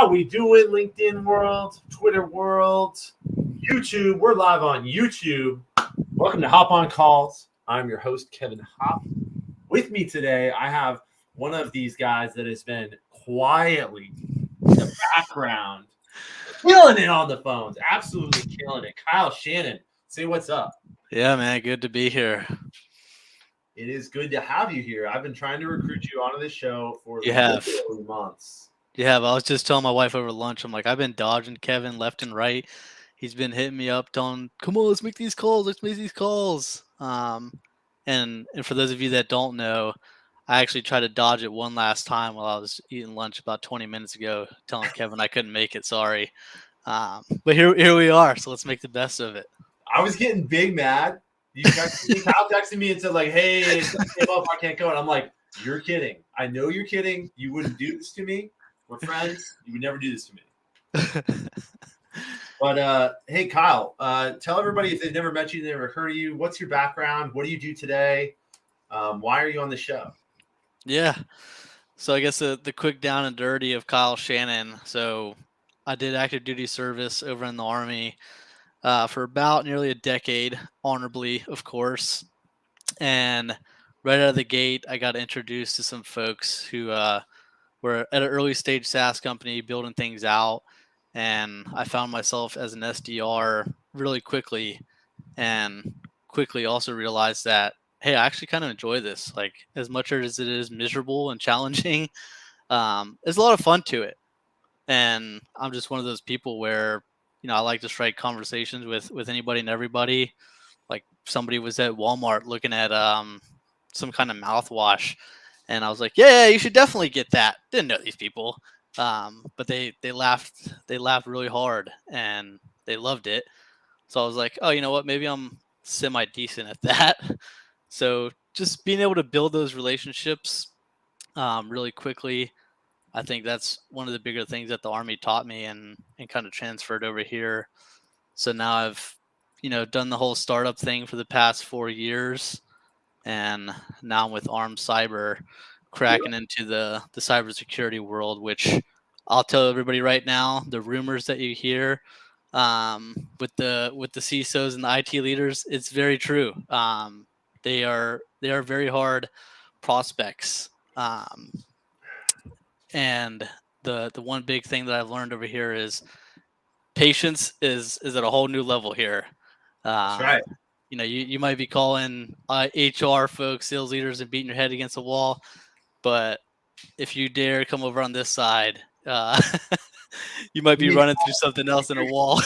How we doing, LinkedIn world, Twitter world, YouTube? We're live on YouTube. Welcome to Hop on Calls. I'm your host, Kevin Hopp. With me today, I have one of these guys that has been quietly in the background, killing it on the phones, absolutely killing it. Kyle Shannon, say what's up. Yeah, man, good to be here. It is good to have you here. I've been trying to recruit you onto the show for You have. literally months. I was just telling my wife over lunch, I'm like, I've been dodging Kevin left and right. He's been hitting me up, telling, come on, let's make these calls. And for those of you that don't know, I actually tried to dodge it one last time while I was eating lunch about 20 minutes ago, telling Kevin I couldn't make it, sorry. But here we are, so let's make the best of it. I was getting big mad. Kyle texted me and said, like, hey, came up, I can't go. And I'm like, you're kidding. I know you're kidding. You wouldn't do this to me. We're friends. You would never do this to me. But, hey, Kyle, tell everybody if they've never met you, they've never heard of you. What's your background? What do you do today? Why are you on the show? Yeah. So I guess the quick down and dirty of Kyle Shannon. So I did active duty service over in the Army for about nearly a decade, honorably, of course. And right out of the gate, I got introduced to some folks who were at an early stage SaaS company building things out. And I found myself as an SDR really quickly, and quickly also realized that, hey, I actually kind of enjoy this. Like, as much as it is miserable and challenging, there's a lot of fun to it. And I'm just one of those people where, I like to strike conversations with anybody and everybody. Like, somebody was at Walmart looking at some kind of mouthwash, and I was like, yeah, you should definitely get that. Didn't know these people, but they laughed really hard and they loved it. So I was like, oh, you know what? Maybe I'm semi decent at that. So just being able to build those relationships really quickly, I think that's one of the bigger things that the Army taught me and kind of transferred over here. So now I've, done the whole startup thing for the past 4 years, and now I'm with Armed Cyber, cracking into the cybersecurity world, which I'll tell everybody right now, the rumors that you hear with the CISOs and the IT leaders, it's very true. They are very hard prospects. And the one big thing that I've learned over here is patience is at a whole new level here. That's right. You might be calling HR folks, sales leaders, and beating your head against a wall, but if you dare come over on this side, you might be running through something else in a wall.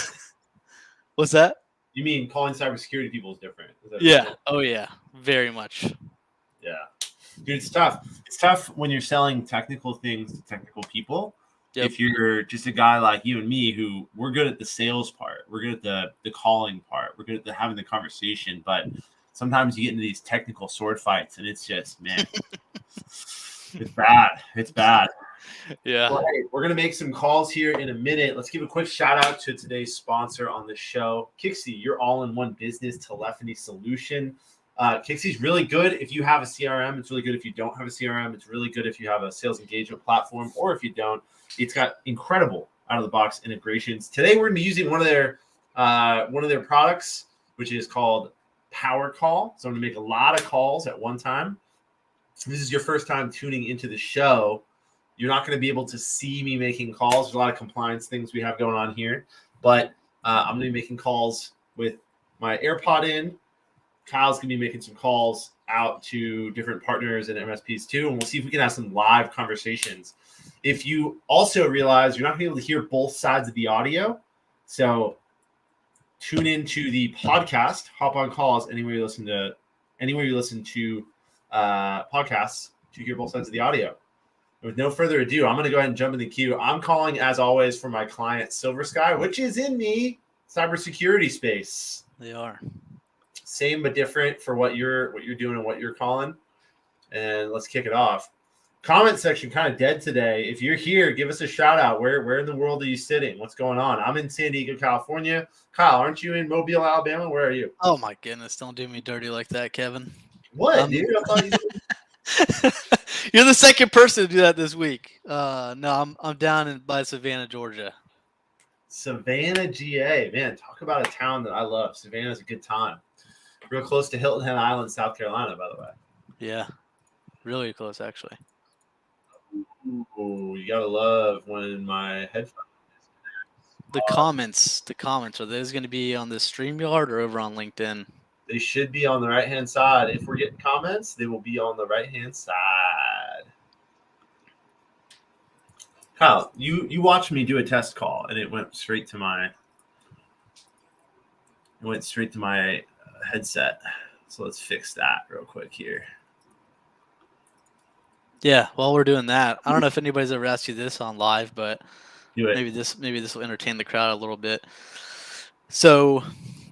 What's that? You mean calling cybersecurity people is different? Yeah. Oh, yeah. Very much. Yeah. Dude, it's tough. It's tough when you're selling technical things to technical people. Yep. If you're just a guy like you and me, who we're good at the sales part, we're good at the calling part, we're good at having the conversation, but sometimes you get into these technical sword fights and it's just, man, it's bad. It's bad. Yeah. Well, hey, we're going to make some calls here in a minute. Let's give a quick shout out to today's sponsor on the show, Kixie, your all-in-one business telephony solution. Kixie's really good if you have a CRM. It's really good if you don't have a CRM. It's really good if you have a sales engagement platform, or if you don't. It's got incredible out-of-the-box integrations. Today, we're going to be using one of their products, which is called Power Call. So I'm going to make a lot of calls at one time. If this is your first time tuning into the show, you're not going to be able to see me making calls. There's a lot of compliance things we have going on here. But I'm going to be making calls with my AirPod in. Kyle's going to be making some calls out to different partners and MSPs too, and we'll see if we can have some live conversations. If you also realize you're not going to be able to hear both sides of the audio, so tune into the podcast, Hop on Calls, anywhere you listen to podcasts to hear both sides of the audio. With no further ado, I'm going to go ahead and jump in the queue. I'm calling, as always, for my client, Silver Sky, which is in the cybersecurity space. They are. Same but different for what you're doing and what you're calling. And let's kick it off. Comment section kind of dead today. If you're here, give us a shout out. Where in the world are you sitting? What's going on? I'm in San Diego, California. Kyle, aren't you in Mobile, Alabama? Where are you? Oh my goodness! Don't do me dirty like that, Kevin. What, dude? I thought you You're the second person to do that this week. No, I'm down by Savannah, Georgia. Savannah, GA. Man, talk about a town that I love. Savannah's a good time. Real close to Hilton Head Island, South Carolina, by the way. Yeah, really close, actually. Ooh, you gotta love when my headphones. The comments, are those going to be on the StreamYard or over on LinkedIn? They should be on the right-hand side. If we're getting comments, they will be on the right-hand side. Kyle, you watched me do a test call, and it went straight to my headset. So let's fix that real quick here. Yeah, while we're doing that, I don't know if anybody's ever asked you this on live, but Do it. maybe this will entertain the crowd a little bit. So,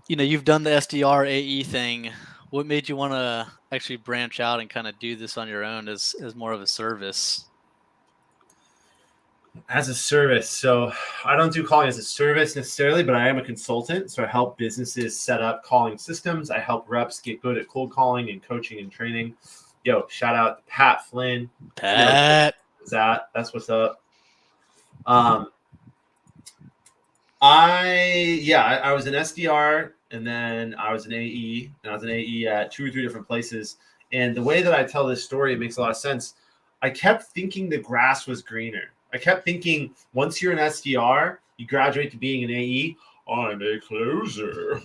you've done the SDR AE thing. What made you want to actually branch out and kind of do this on your own as more of a service? As a service. So I don't do calling as a service necessarily, but I am a consultant. So I help businesses set up calling systems. I help reps get good at cold calling and coaching and training. Yo, shout out to Pat Flynn. Pat. That's what's up. I was an SDR, and then I was an AE, and I was an AE at 2 or 3 different places. And the way that I tell this story, it makes a lot of sense. I kept thinking the grass was greener. I kept thinking once you're an SDR, you graduate to being an AE. I'm a closer.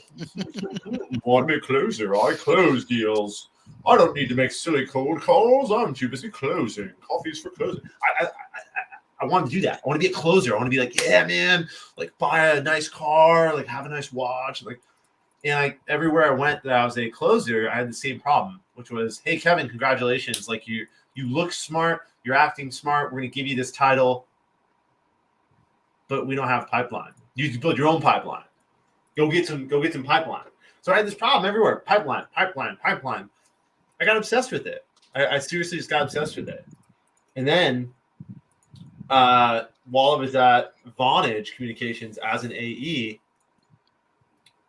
I'm a closer. I close deals. I don't need to make silly cold calls. I'm too busy closing. Coffee's for closing. I want to do that. I want to be a closer. I want to be like, yeah, man, like buy a nice car, like have a nice watch. And everywhere I went that I was a closer, I had the same problem, which was, hey, Kevin, congratulations. Like you look smart. You're acting smart. We're going to give you this title, but we don't have pipeline. You need to build your own pipeline. Go get some pipeline. So I had this problem everywhere. Pipeline. I got obsessed with it. I seriously just got obsessed with it. And then while I was at Vonage Communications as an AE,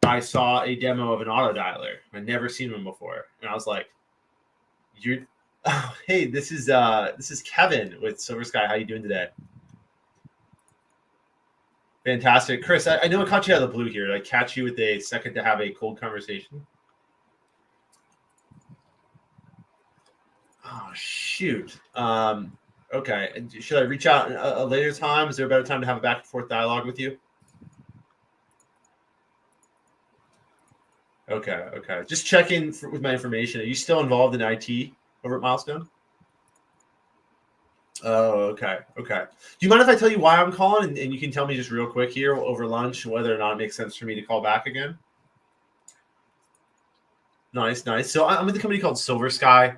I saw a demo of an auto dialer. I'd never seen one before. And I was like, hey, this is Kevin with Silver Sky. How you doing today? Fantastic. Chris, I know I caught you out of the blue here. Did I catch you with a second to have a cold conversation? Oh, shoot. Okay. Should I reach out a later time? Is there a better time to have a back and forth dialogue with you? Okay. Just check in with my information. Are you still involved in IT over at Milestone? Oh, okay. Do you mind if I tell you why I'm calling, and you can tell me just real quick here over lunch whether or not it makes sense for me to call back again? Nice. So I'm with a company called Silver Sky.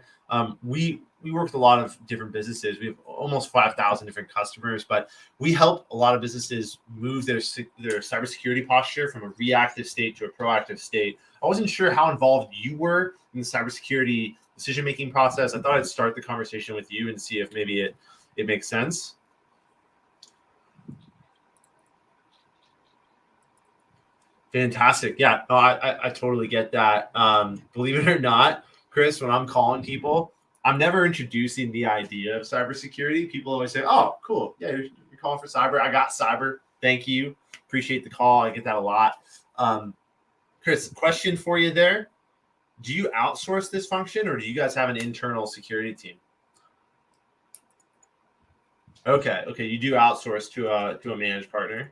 We work with a lot of different businesses. We have almost 5,000 different customers, but we help a lot of businesses move their cybersecurity posture from a reactive state to a proactive state. I wasn't sure how involved you were in the cybersecurity decision-making process. I thought I'd start the conversation with you and see if maybe it makes sense. Fantastic. Yeah, no, I totally get that. Believe it or not, Chris, when I'm calling people, I'm never introducing the idea of cybersecurity. People always say, oh, cool. Yeah, you're calling for cyber. I got cyber. Thank you. Appreciate the call. I get that a lot. Chris, question for you there. Do you outsource this function, or do you guys have an internal security team? Okay. You do outsource to a managed partner.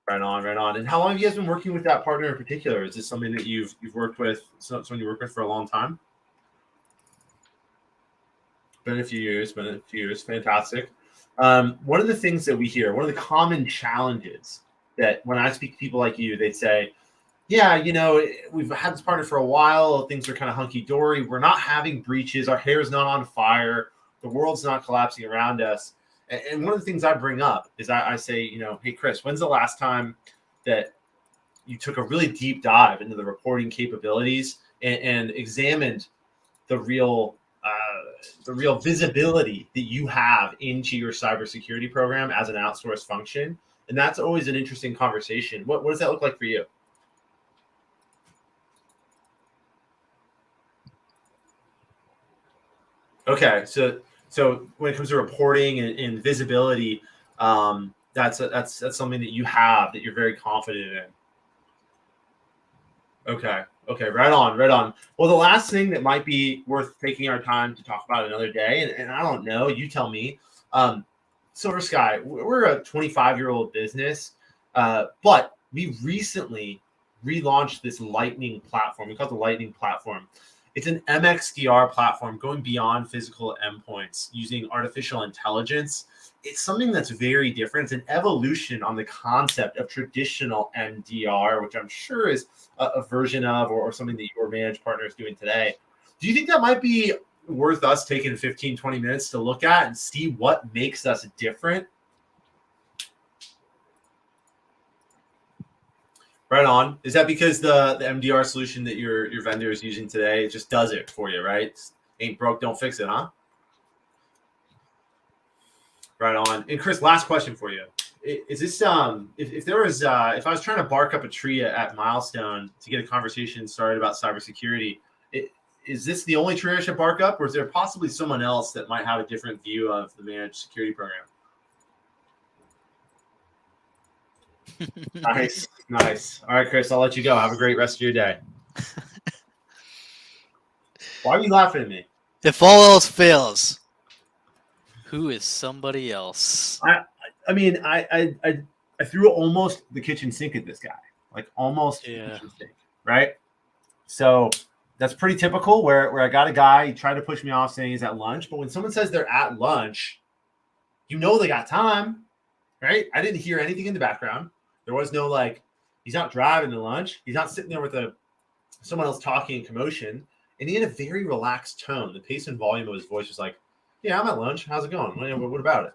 Right on. And how long have you guys been working with that partner in particular? Is this something that you've worked with, someone you work with for a long time? Been a few years. Fantastic. One of the things that we hear, one of the common challenges that when I speak to people like you, they say, yeah, we've had this partner for a while. Things are kind of hunky-dory. We're not having breaches. Our hair is not on fire. The world's not collapsing around us. And one of the things I bring up is I say, hey, Chris, when's the last time that you took a really deep dive into the reporting capabilities and examined the real visibility that you have into your cybersecurity program as an outsourced function? And that's always an interesting conversation. What does that look like for you? Okay, so when it comes to reporting and visibility, that's something that you have that you're very confident in. Okay. Okay. Right on. Right on. Well, the last thing that might be worth taking our time to talk about another day, and I don't know, you tell me. Silver Sky, we're a 25-year-old business, but we recently relaunched this Lightning platform. We call it the Lightning platform. It's an MXDR platform going beyond physical endpoints using artificial intelligence. It's something that's very different. It's an evolution on the concept of traditional MDR, which I'm sure is a version of or something that your managed partner is doing today. Do you think that might be worth us taking 15, 20 minutes to look at and see what makes us different? Right on. Is that because the MDR solution that your vendor is using today just does it for you, right? Ain't broke, don't fix it, huh? Right on. And Chris, last question for you. Is this if there was if I was trying to bark up a tree at Milestone to get a conversation started about cybersecurity, is this the only tree I should bark up, or is there possibly someone else that might have a different view of the managed security program? Nice, nice. All right, Chris, I'll let you go. Have a great rest of your day. Why are you laughing at me? If all else fails, who is somebody else? I mean, I threw almost the kitchen sink at this guy, like almost the kitchen sink, right? So that's pretty typical. Where I got a guy, he tried to push me off saying he's at lunch, but when someone says they're at lunch, you know they got time, right? I didn't hear anything in the background. There was no like, he's not driving to lunch. He's not sitting there with someone else talking in commotion. And he had a very relaxed tone. The pace and volume of his voice was like, yeah, I'm at lunch. How's it going? What about it?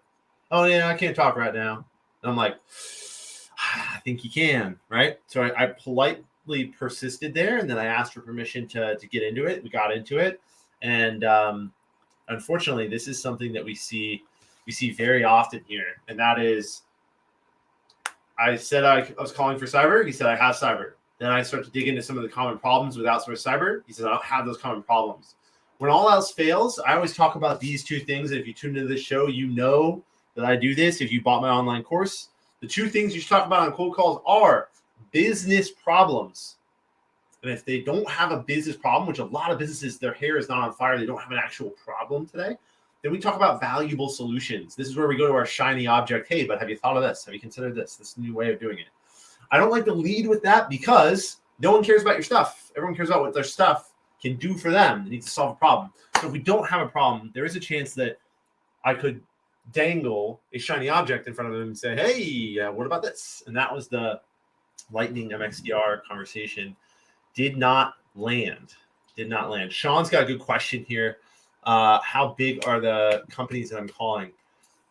Oh, yeah, I can't talk right now. And I'm like, I think you can, right? So I politely persisted there, and then I asked for permission to get into it. We got into it. And unfortunately, this is something that we see very often here. And that is, I said I was calling for cyber. He said, I have cyber. Then I start to dig into some of the common problems with outsourced cyber. He says, I don't have those common problems. When all else fails, I always talk about these two things. If you tune into this show, you know that I do this. If you bought my online course, the two things you should talk about on cold calls are business problems. And if they don't have a business problem, which a lot of businesses, their hair is not on fire, they don't have an actual problem today, then we talk about valuable solutions. This is where we go to our shiny object. Hey, but have you thought of this? Have you considered this? This new way of doing it. I don't like to lead with that because no one cares about your stuff. Everyone cares about what their stuff can do for them. They need to solve a problem. So if we don't have a problem, there is a chance that I could dangle a shiny object in front of them and say, hey, what about this? And that was the Lightning MXDR conversation. Did not land. Sean's got a good question here. How big are the companies that I'm calling?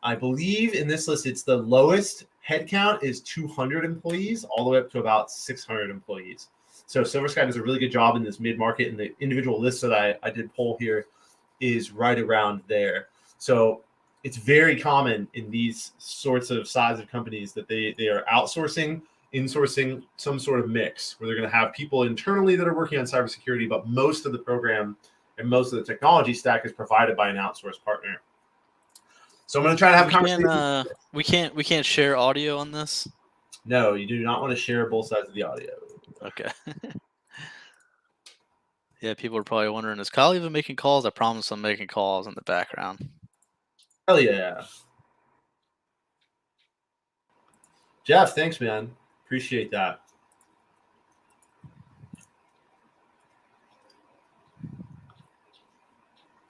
I believe in this list, it's the lowest headcount is 200 employees all the way up to about 600 employees. So Silver Sky does a really good job in this mid-market, and the individual list that I did pull here is right around there. So it's very common in these sorts of size of companies that they are outsourcing, insourcing, some sort of mix where they're going to have people internally that are working on cybersecurity, but most of the program and most of the technology stack is provided by an outsourced partner. So I'm going to try to have conversations. We can't share audio on this. No, you do not want to share both sides of the audio. Okay. Yeah, people are probably wondering, is Kyle even making calls? I promise I'm making calls in the background. Hell yeah. Jeff, thanks, man. Appreciate that.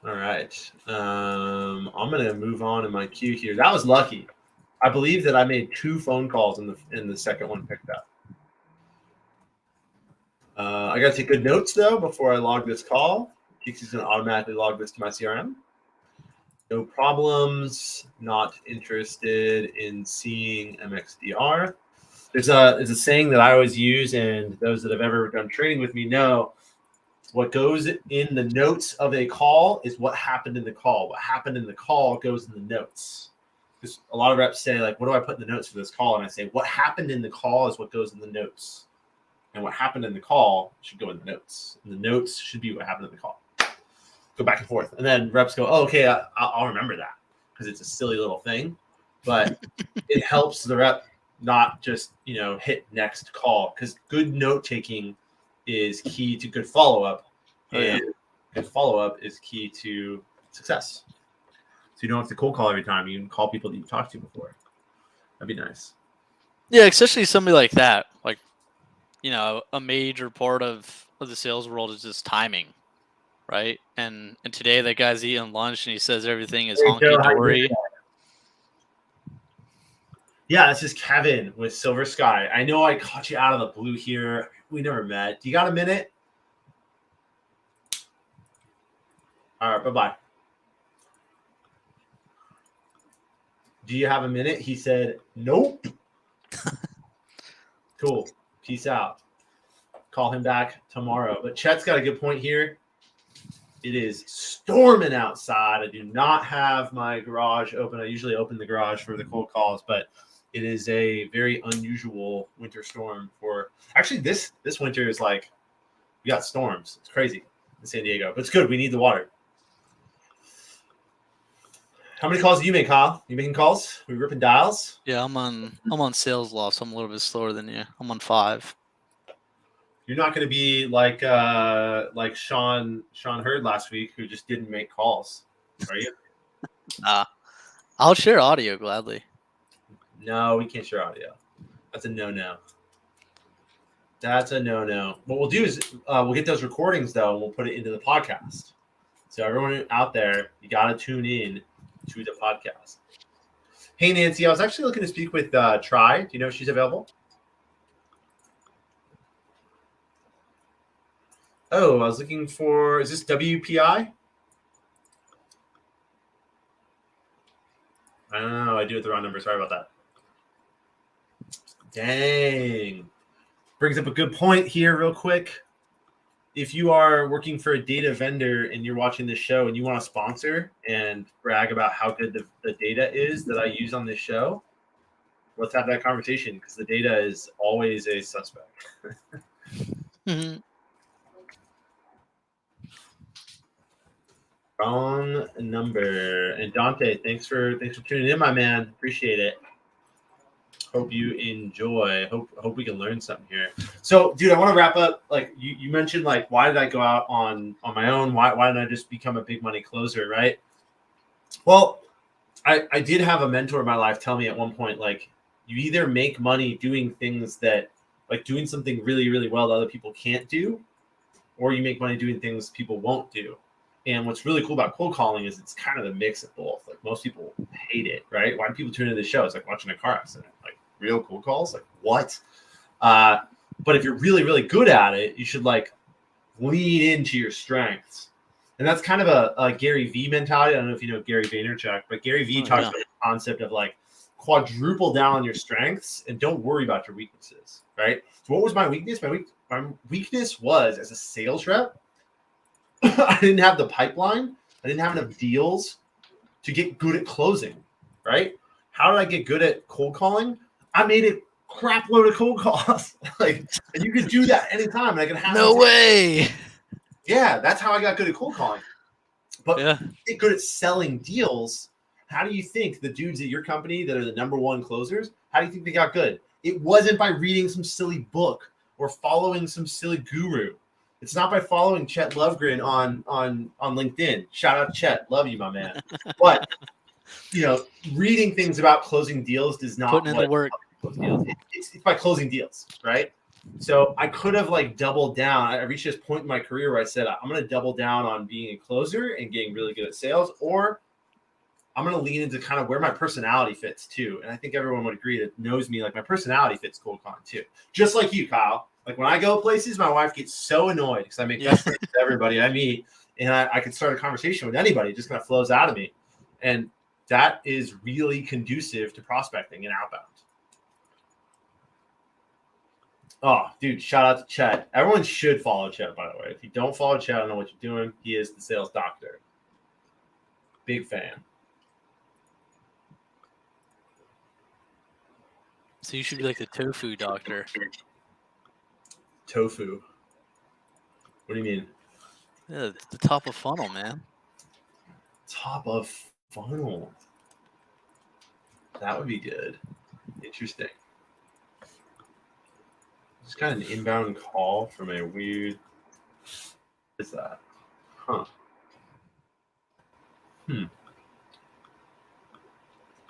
All right. I'm going to move on in my queue here. That was lucky. I believe that I made 2 phone calls in the second one picked up. I got to take good notes, though, before I log this call. Kixie's going to automatically log this to my CRM. No problems. Not interested in seeing MXDR. There's a saying that I always use, and those that have ever done training with me know what goes in the notes of a call is what happened in the call. What happened in the call goes in the notes. Because a lot of reps say, like, what do I put in the notes for this call? And I say, what happened in the call is what goes in the notes. And what happened in the call should go in the notes. And the notes should be what happened in the call. go back and forth. And then reps go, oh, okay, I'll remember that because it's a silly little thing. But it helps the rep not just, hit next call, because good note taking is key to good follow-up. And good follow-up is key to success. So you don't have to cold call every time. You can call people that you've talked to before. That'd be nice. Yeah, especially somebody like that. Like, a major part of the sales world is just timing, right? And today that guy's eating lunch and he says everything is honky dory. Yeah, this is Kevin with Silver Sky. I know I caught you out of the blue here. We never met. Do you got a minute? All right, bye-bye. Do you have a minute? He said, nope. Cool. Peace out. Call him back tomorrow. But Chet's got a good point here. It is storming outside. I do not have my garage open. I usually open the garage for the cold calls, but it is a very unusual winter storm for actually this winter is like we got storms. It's crazy in San Diego, but it's good. We need the water. How many calls do you make, Kyle? You making calls? We ripping dials? Yeah, I'm on sales law, so I'm a little bit slower than you. I'm on 5. You're not going to be like Sean Hurd last week, who just didn't make calls, are you? I'll share audio gladly. No, we can't share audio. That's a no-no. That's a no-no. What we'll do is we'll get those recordings, though, and we'll put it into the podcast. So everyone out there, you got to tune in to the podcast. Hey, Nancy, I was actually looking to speak with Try. Do you know if she's available? Oh, I was looking for, is this WPI? I don't know. I do it the wrong number. Sorry about that. Dang. Brings up a good point here real quick. If you are working for a data vendor and you're watching this show and you want to sponsor and brag about how good the data is that I use on this show, let's have that conversation, because the data is always a suspect. Mm-hmm. Wrong number. And Dante, thanks for tuning in, my man. Appreciate it. Hope you enjoy. Hope we can learn something here. So, dude, I want to wrap up. Like you mentioned, like, why did I go out on my own? Why didn't I just become a big money closer, right? Well, I did have a mentor in my life tell me at one point, like, you either make money doing things that, like, doing something really, really well that other people can't do, or you make money doing things people won't do. And what's really cool about cold calling is it's kind of the mix of both. Like, most people hate it, right? Why do people tune into the show? It's like watching a car accident. Like, real cold calls? Like, what? But if you're really, really good at it, you should, like, lean into your strengths. And that's kind of a Gary Vee mentality. I don't know if you know Gary Vaynerchuk, but Gary Vee talks about the concept of, like, quadruple down on your strengths and don't worry about your weaknesses, right? So what was my weakness? My weakness was, as a sales rep, I didn't have the pipeline. I didn't have enough deals to get good at closing, right? How did I get good at cold calling? I made a crap load of cold calls. Like, and you could do that anytime. And I could have No way. Yeah, that's how I got good at cold calling. But get good at selling deals. How do you think the dudes at your company that are the number one closers, how do you think they got good? It wasn't by reading some silly book or following some silly guru. It's not by following Chet Lovegren on LinkedIn. Shout out Chet. Love you, my man. But, reading things about closing deals does not putting in the work. It's by closing deals, right? So I could have, like, doubled down. I reached this point in my career where I said, I'm going to double down on being a closer and getting really good at sales, or I'm going to lean into kind of where my personality fits too. And I think everyone would agree that knows me, like, my personality fits cold calling too. Just like you, Kyle. Like, when I go places, my wife gets so annoyed because I make best friends with everybody I meet, and I can start a conversation with anybody. It just kind of flows out of me. And that is really conducive to prospecting and outbound. Oh, dude, shout out to Chet. Everyone should follow Chet, by the way. If you don't follow Chet, I don't know what you're doing. He is the sales doctor. Big fan. So you should be like the tofu doctor. Tofu. What do you mean? Yeah, the top of funnel, man. Top of funnel. That would be good. Interesting. Just got an inbound call from a weird. What is that? Huh.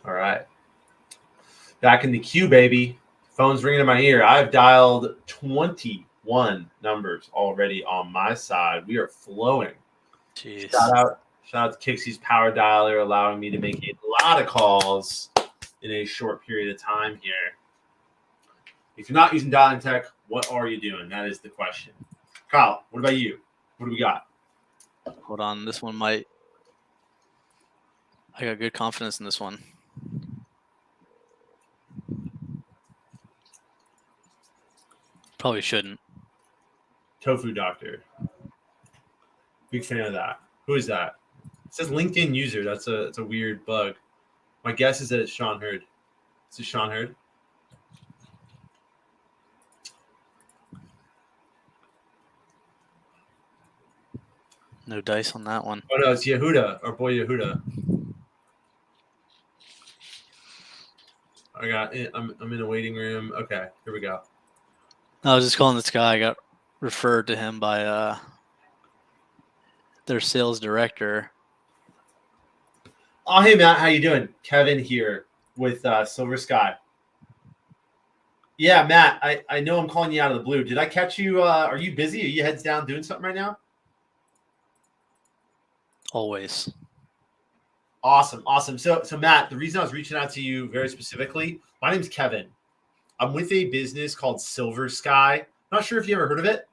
All right. Back in the queue, baby. Phone's ringing in my ear. I've dialed 21 numbers already on my side. We are flowing. Jeez. Shout out to Kixie's power dialer, allowing me to make a lot of calls in a short period of time here. If you're not using dialing tech, what are you doing? That is the question. Kyle, what about you? What do we got? Hold on, this one might. I got good confidence in this one. Probably shouldn't. Tofu Doctor. Big fan of that. Who is that? It says LinkedIn user. That's a weird bug. My guess is that it's Sean Hurd. Is it Sean Hurd? No dice on that one. Oh no, it's Yehuda, our boy Yehuda. I got it. I'm in a waiting room. Okay, here we go. I was just calling this guy. I got referred to him by their sales director. Oh, hey Matt, how you doing? Kevin here with Silver Sky. Yeah, Matt, I know I'm calling you out of the blue. Did I catch you? Are you busy? Are you heads down doing something right now? Always. Awesome. So Matt, the reason I was reaching out to you very specifically, my name's Kevin. I'm with a business called Silver Sky. Not sure if you ever heard of it.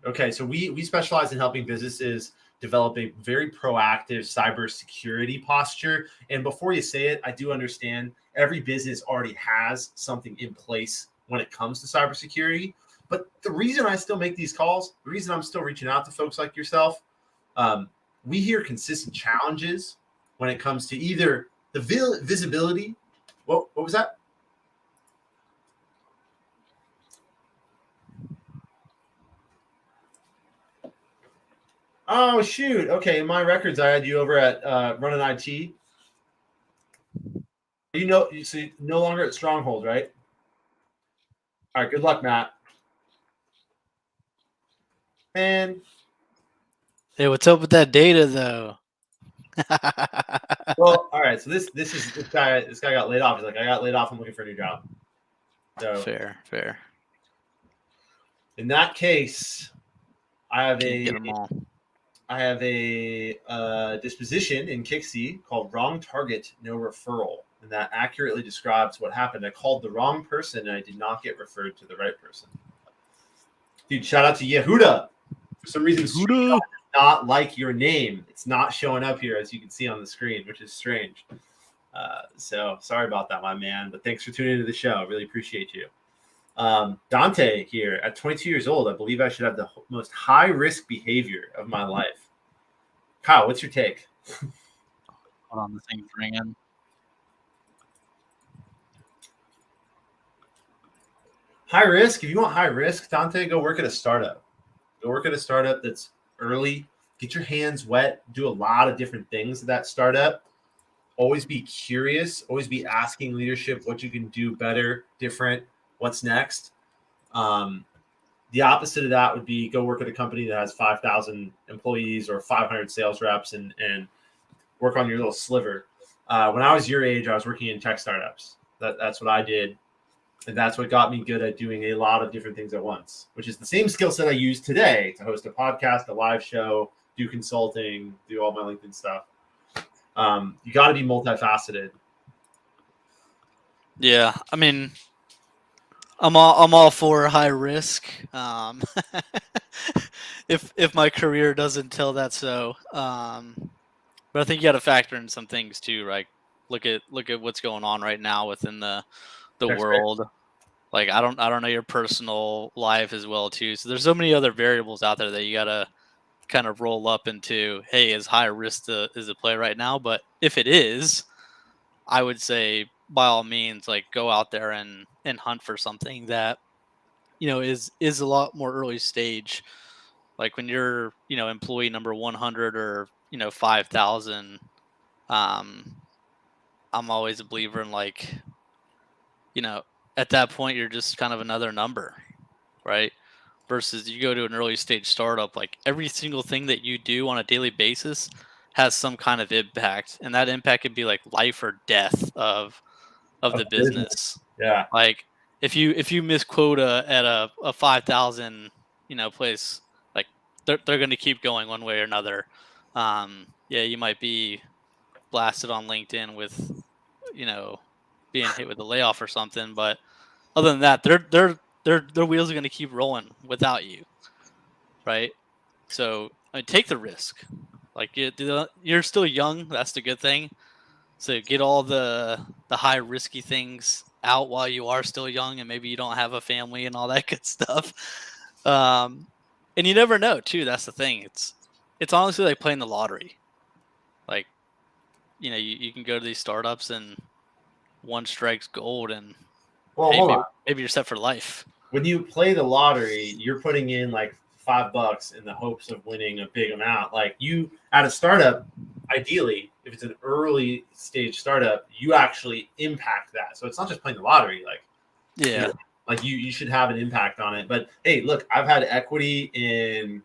Okay, so we specialize in helping businesses develop a very proactive cybersecurity posture. And before you say it, I do understand every business already has something in place when it comes to cybersecurity. But the reason I still make these calls, the reason I'm still reaching out to folks like yourself, we hear consistent challenges when it comes to either the visibility. What was that? Oh shoot! Okay, in my records, I had you over at Running IT. So you're no longer at Stronghold, right? All right. Good luck, Matt. Man. Hey, what's up with that data though? Well, all right. So this guy got laid off. He's like, I got laid off. I'm looking for a new job. So Fair. in that case, I have Can't get them all. a disposition in Kixie called Wrong Target, No Referral. And that accurately describes what happened. I called the wrong person and I did not get referred to the right person. Dude, shout out to Yehuda. For some reason, Yehuda does not like your name. It's not showing up here, as you can see on the screen, which is strange. So sorry about that, my man. But thanks for tuning into the show. I really appreciate you. Dante here. At 22 years old, I believe I should have the most high-risk behavior of my life. Kyle, what's your take? Hold on, the thing's ringing. High risk. If you want high risk, Dante, go work at a startup. Go work at a startup that's early. Get your hands wet. Do a lot of different things at that startup. Always be curious. Always be asking leadership what you can do better, different, what's next. The opposite of that would be go work at a company that has 5,000 employees or 500 sales reps and work on your little sliver. When I was your age, I was working in tech startups. That's what I did. And that's what got me good at doing a lot of different things at once, which is the same skill set I use today to host a podcast, a live show, do consulting, do all my LinkedIn stuff. You got to be multifaceted. Yeah, I mean, I'm all for high risk. If my career doesn't tell that so, but I think you got to factor in some things too, right? Look at what's going on right now within the That's world. Right. Like I don't know your personal life as well too. So there's so many other variables out there that you gotta kind of roll up into. Hey, is high risk is the play right now? But if it is, I would say by all means, like go out there and hunt for something that is a lot more early stage. Like when you're, employee number 100 or, 5,000, um, I'm always a believer in like, you know, at that point you're just kind of another number, right? Versus you go to an early stage startup, like every single thing that you do on a daily basis has some kind of impact, and that impact could be like life or death of the Business. business. Yeah. Like if you miss quota at a 5,000 place, like they're going to keep going one way or another. Yeah, you might be blasted on LinkedIn with you know being hit with a layoff or something, but other than that, their wheels are going to keep rolling without you, right? So I mean, take the risk. Like you're still young. That's the good thing. So get all the high risky things out while you are still young, and maybe you don't have a family and all that good stuff. Um, and you never know too. That's the thing. It's honestly like playing the lottery. Like you can go to these startups and one strikes gold, and Well, hey, hold on. maybe you're set for life. When you play the lottery, you're putting in like $5 in the hopes of winning a big amount. Like you at a startup, ideally, if it's an early stage startup, you actually impact that. So it's not just playing the lottery. Like Yeah. like you should have an impact on it. But hey, look, I've had equity in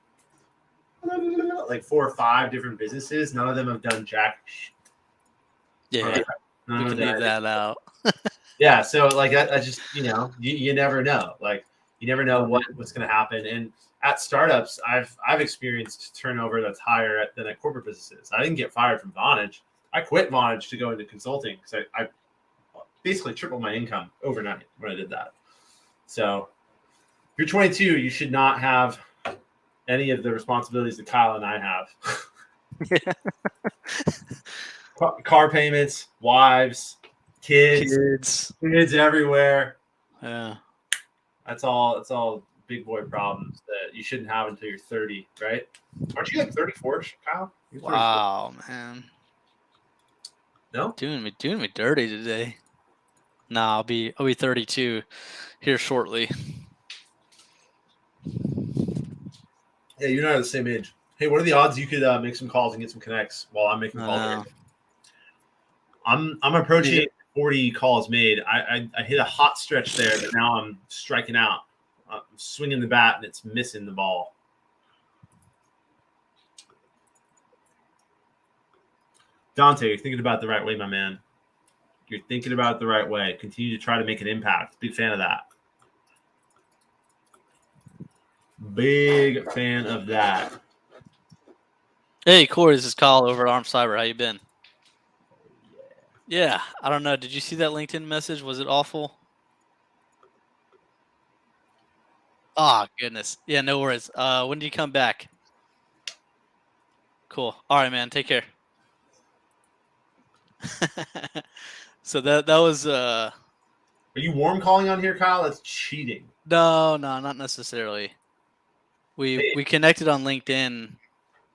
like 4 or 5 different businesses. None of them have done jack. Yeah. Like, none We of can them leave that out. Yeah, so like I just you never know. Like you never know what's going to happen. And at startups, I've experienced turnover that's higher than at corporate businesses. I didn't get fired from Vonage. I quit Vonage to go into consulting because I basically tripled my income overnight when I did that. So if you're 22, you should not have any of the responsibilities that Kyle and I have. Car payments, wives, kids everywhere. Yeah. That's all big boy problems that you shouldn't have until you're 30, right? Aren't you like 34, Kyle? You're 34. Wow, man. No? Doing me dirty today. Nah, I'll be 32 here shortly. Yeah, you're not at the same age. Hey, what are the odds you could make some calls and get some connects while I'm making calls? Right now? I'm approaching 40 calls made. I hit a hot stretch there, but now I'm striking out. I'm swinging the bat and it's missing the ball. Dante, you're thinking about it the right way, my man. You're thinking about it the right way. Continue to try to make an impact. Big fan of that. Big fan of that. Hey, Corey, this is Kyle over at Arm Cyber. How you been? Yeah, I don't know. Did you see that LinkedIn message? Was it awful? Oh, goodness. Yeah, no worries. When do you come back? Cool. All right, man. Take care. So that was Are you warm calling on here, Kyle? That's cheating. no, not necessarily. We connected on LinkedIn,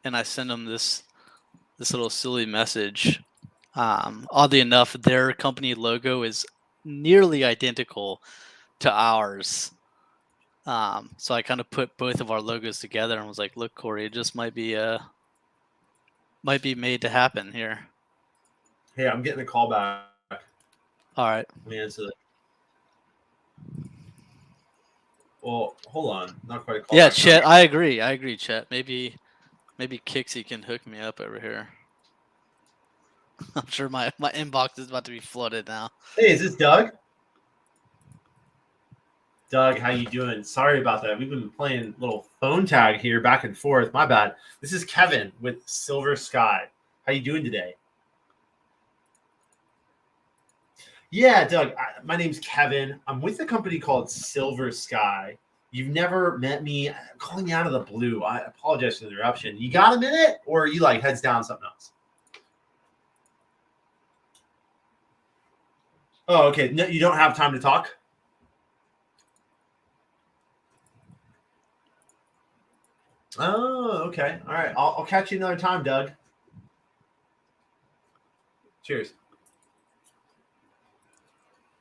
and I sent him this little silly message. Oddly enough, their company logo is nearly identical to ours. So I kind of put both of our logos together and was like, "Look, Corey, it just might be made to happen here." Hey, I'm getting a call back. All right. Let me answer that. Well, hold on. Not quite a call Yeah, back. Chet. I agree, Chet. Maybe Kixie can hook me up over here. I'm sure my inbox is about to be flooded now. Hey, is this Doug? Doug, how you doing? Sorry about that. We've been playing little phone tag here back and forth. My bad. This is Kevin with Silver Sky. How you doing today? Yeah, Doug. My name's Kevin. I'm with a company called Silver Sky. You've never met me. I'm calling you out of the blue. I apologize for the interruption. You got a minute, or are you like heads down something else? Oh, okay. No, you don't have time to talk? Oh, okay. All right. I'll catch you another time, Doug. Cheers.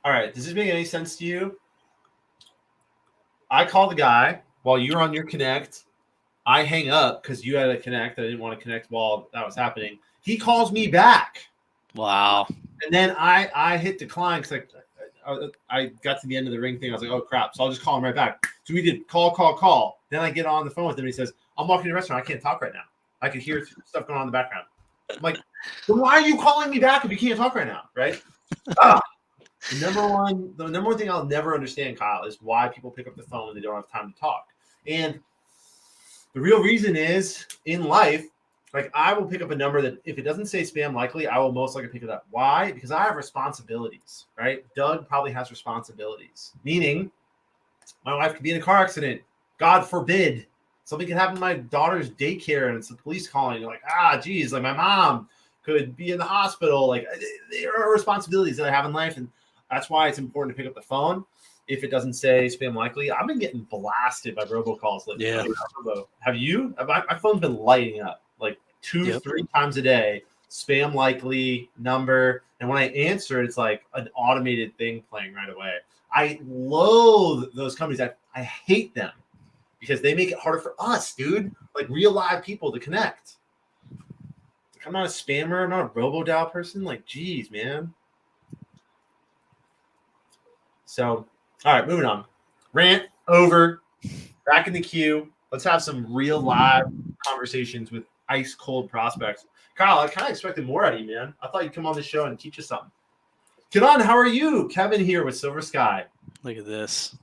All right. Does this make any sense to you? I call the guy while you're on your connect. I hang up because you had a connect. I didn't want to connect while that was happening. He calls me back. Wow. And then I hit decline because I got to the end of the ring thing. I was like, oh, crap. So I'll just call him right back. So we did call. Then I get on the phone with him. He says, I'm walking to the restaurant. I can't talk right now. I could hear stuff going on in the background. I'm like, then why are you calling me back if you can't talk right now? Right? The number one thing I'll never understand, Kyle, is why people pick up the phone when they don't have time to talk. And the real reason is in life, like I will pick up a number that if it doesn't say spam likely, I will most likely pick it up. Why? Because I have responsibilities, right? Doug probably has responsibilities, meaning my wife could be in a car accident. God forbid. Something could happen to my daughter's daycare and it's the police calling. You're like, geez, like my mom could be in the hospital. Like there are responsibilities that I have in life. And that's why it's important to pick up the phone. If it doesn't say spam likely, I've been getting blasted by robocalls lately. Yeah. Have you? My phone's been lighting up like 2-3 times a day. Spam likely number. And when I answer, it's like an automated thing playing right away. I loathe those companies. I hate them because they make it harder for us, dude. Like real live people to connect. Like, I'm not a spammer. I'm not a robo-dial person. Like, geez, man. So, all right, moving on. Rant over. Back in the queue. Let's have some real live conversations with ice cold prospects. Kyle, I kind of expected more out of you, man. I thought you'd come on the show and teach us something. Get on. How are you? Kevin here with Silver Sky. Look at this.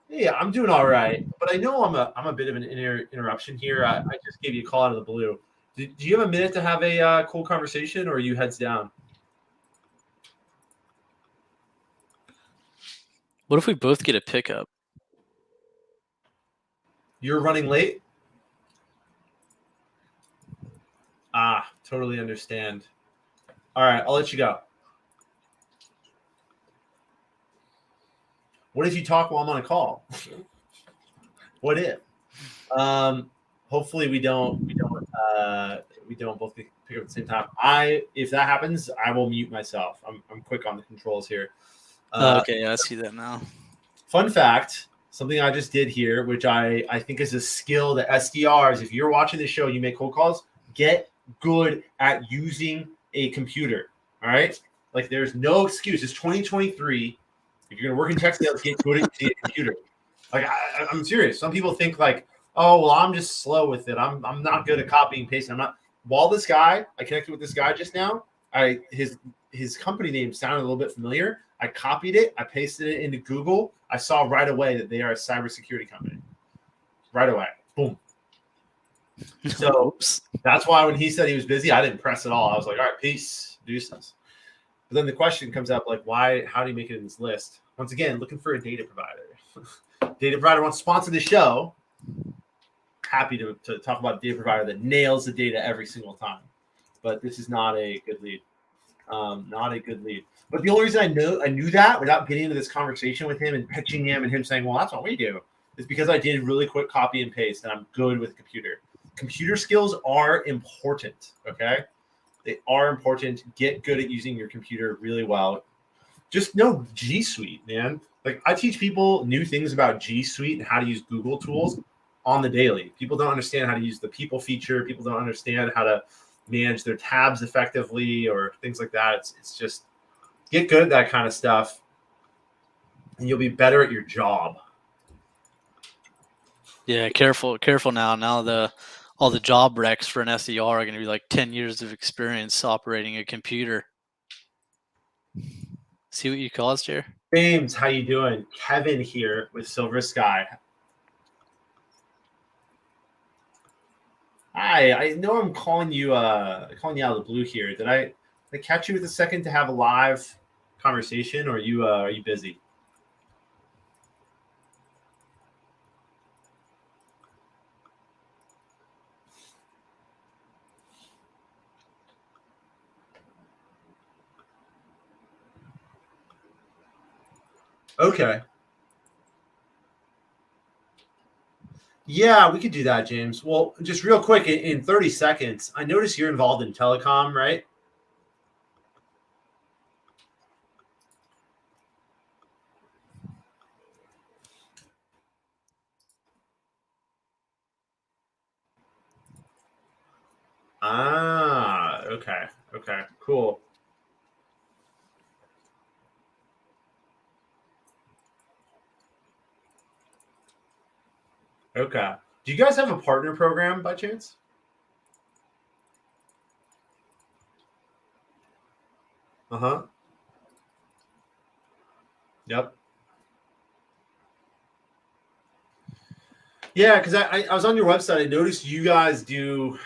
Hey, I'm doing all right, but I know I'm a bit of an interruption here. I just gave you a call out of the blue. Do you have a minute to have a cool conversation, or are you heads down? What if we both get a pickup? You're running late? Totally understand. All right, I'll let you go. What if you talk while I'm on a call? What if? Hopefully we don't both pick up at the same time. If that happens, I will mute myself. I'm quick on the controls here. Okay, I see that now. Fun fact, something I just did here, which I think is a skill that SDRs, if you're watching the show, you make cold calls, get good at using a computer. All right? Like there's no excuse. It's 2023. If you're going to work in tech sales, get good at using a computer. Like I'm serious. Some people think like, oh, well, I'm just slow with it. I'm not good at copying and pasting. I'm not. While this guy, I connected with this guy just now. His company name sounded a little bit familiar. I copied it. I pasted it into Google. I saw right away that they are a cybersecurity company. Right away. Boom. So that's why when he said he was busy, I didn't press at all. I was like, all right, peace, deuces. But then the question comes up like, how do you make it in this list? Once again, looking for a data provider. Data provider wants to sponsor the show. Happy to talk about a data provider that nails the data every single time. But this is not a good lead. Not a good lead. But the only reason I knew that without getting into this conversation with him and pitching him and him saying, well, that's what we do, is because I did really quick copy and paste and I'm good with a computer. Computer skills are important, okay? They are important. Get good at using your computer really well. Just know G Suite, man. Like I teach people new things about G Suite and how to use Google tools on the daily. People don't understand how to use the people feature. People don't understand how to manage their tabs effectively or things like that. It's just get good at that kind of stuff and you'll be better at your job. Yeah, careful now. Now all the job recs for an SDR are going to be like 10 years of experience operating a computer. See what you caused here? James, how you doing? Kevin here with Silver Sky. Hi, I know I'm calling you out of the blue here. Did I catch you with a second to have a live conversation, or are you busy? Okay. Yeah, we could do that, James. Well, just real quick, in 30 seconds, I notice you're involved in telecom, right? Okay. Okay. Cool. Okay. Do you guys have a partner program by chance? Uh-huh. Yep. Yeah, because I was on your website. I noticed you guys do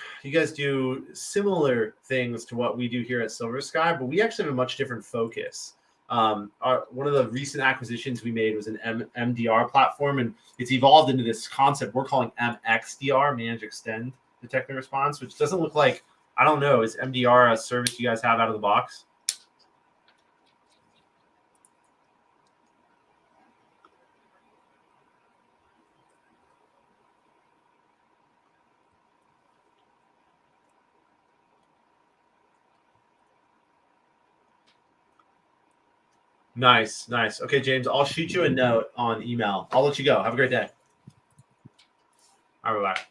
similar things to what we do here at Silver Sky, but we actually have a much different focus. One of the recent acquisitions we made was an MDR platform, and it's evolved into this concept we're calling MXDR, Manage Extend Detect and Response, which doesn't look like, I don't know, is MDR a service you guys have out of the box? Nice, nice. Okay, James, I'll shoot you a note on email. I'll let you go. Have a great day. All right, bye.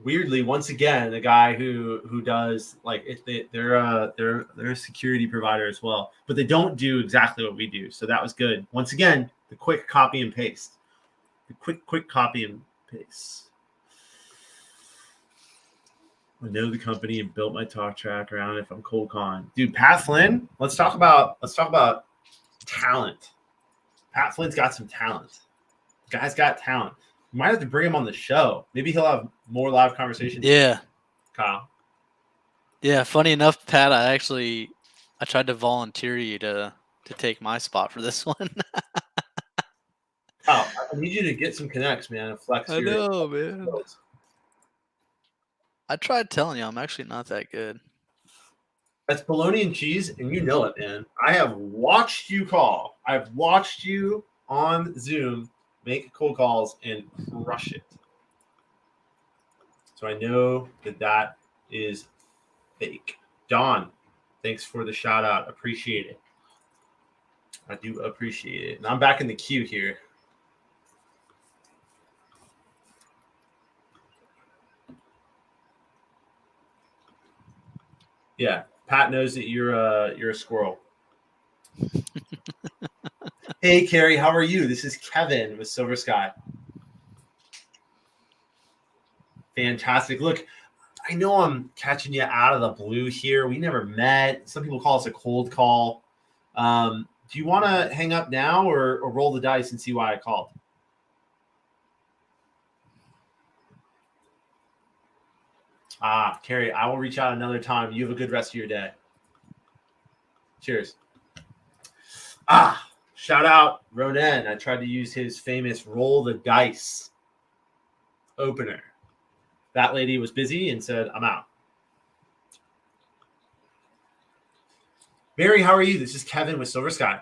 Weirdly, once again, the guy who does like they're a security provider as well, but they don't do exactly what we do. So that was good. Once again, the quick copy and paste. The quick copy and paste. I know the company and built my talk track around it if I'm cold calling. Dude, Pat Flynn, let's talk about talent. Pat Flynn's got some talent. The guy's got talent. You might have to bring him on the show. Maybe he'll have more live conversations. Yeah. Kyle. Yeah. Funny enough, Pat, I tried to volunteer you to take my spot for this one. Oh, I need you to get some connects, man, and flex I your know, man. skills. I tried telling you I'm actually not that good. That's bologna and cheese, and you know it, man. I have watched you call. I've watched you on Zoom make cold calls and crush it. So I know that is fake. Don, thanks for the shout out. Appreciate it. I do appreciate it. And I'm back in the queue here. Yeah, Pat knows that you're a squirrel. Hey, Carrie, how are you? This is Kevin with Silver Sky. Fantastic. Look, I know I'm catching you out of the blue here. We never met. Some people call us a cold call. Do you want to hang up now or roll the dice and see why I called? Carrie, I will reach out another time. You have a good rest of your day. Cheers. Shout out Ronan. I tried to use his famous roll the dice opener. That lady was busy and said, I'm out. Mary, how are you? This is Kevin with Silver Sky.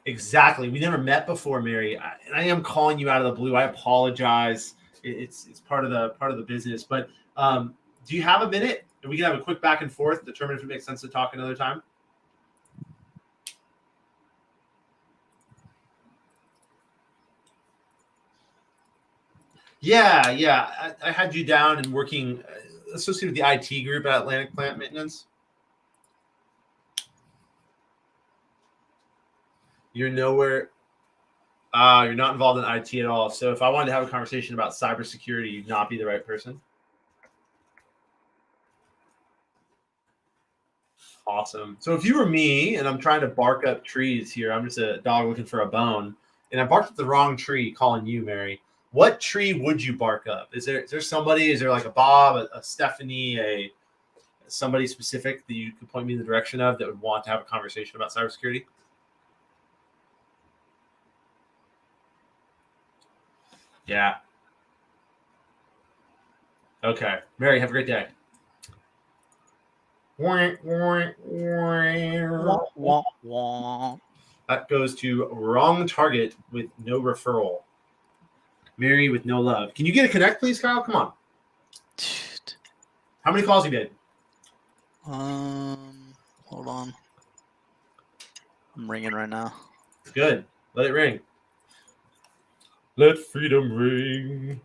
Exactly. We never met before, Mary. And I am calling you out of the blue. I apologize. It's part of the business. But do you have a minute? And we can have a quick back and forth, determine if it makes sense to talk another time. Yeah. I had you down and working associated with the IT group at Atlantic Plant Maintenance. You're nowhere. You're not involved in IT at all. So if I wanted to have a conversation about cybersecurity, you'd not be the right person. Awesome. So if you were me and I'm trying to bark up trees here, I'm just a dog looking for a bone, and I barked up the wrong tree calling you, Mary. What tree would you bark up? Is there somebody? Is there like a Bob, a Stephanie, a somebody specific that you could point me in the direction of that would want to have a conversation about cybersecurity? Yeah. Okay. Mary, have a great day. Wah, wah, wah. That goes to wrong target with no referral. Mary with no love. Can you get a connect, please, Kyle? Come on. How many calls you made? Hold on. I'm ringing right now. Good. Let it ring. Let freedom ring.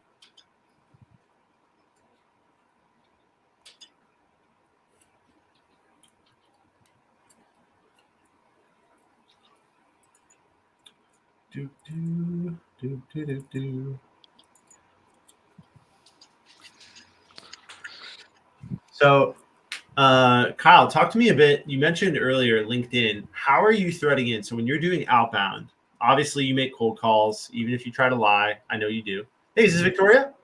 Do, do, do, do, do, do. So, Kyle, talk to me a bit. You mentioned earlier LinkedIn. How are you threading in? So when you're doing outbound, obviously you make cold calls, even if you try to lie. I know you do. Hey, is this Victoria?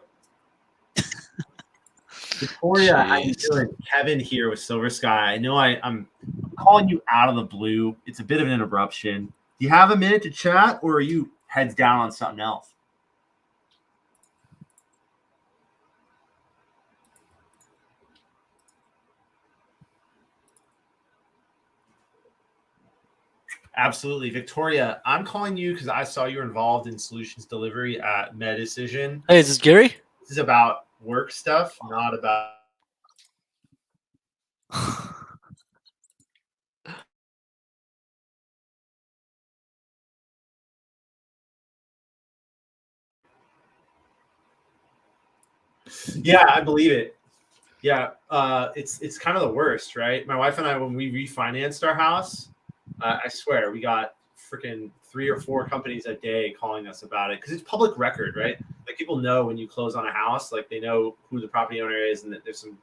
Victoria, how you Jeez. doing? Kevin here with Silver Sky. I know I'm calling you out of the blue. It's a bit of an interruption. Do you have a minute to chat, or are you heads down on something else? Absolutely. Victoria, I'm calling you because I saw you're involved in solutions delivery at MedDecision. Hey, is this Gary? This is about work stuff, not about. Yeah, I believe it. Yeah, it's kind of the worst, right? My wife and I, when we refinanced our house, I swear we got freaking 3 or 4 companies a day calling us about it because it's public record, right? Like people know when you close on a house, like they know who the property owner is and that there's some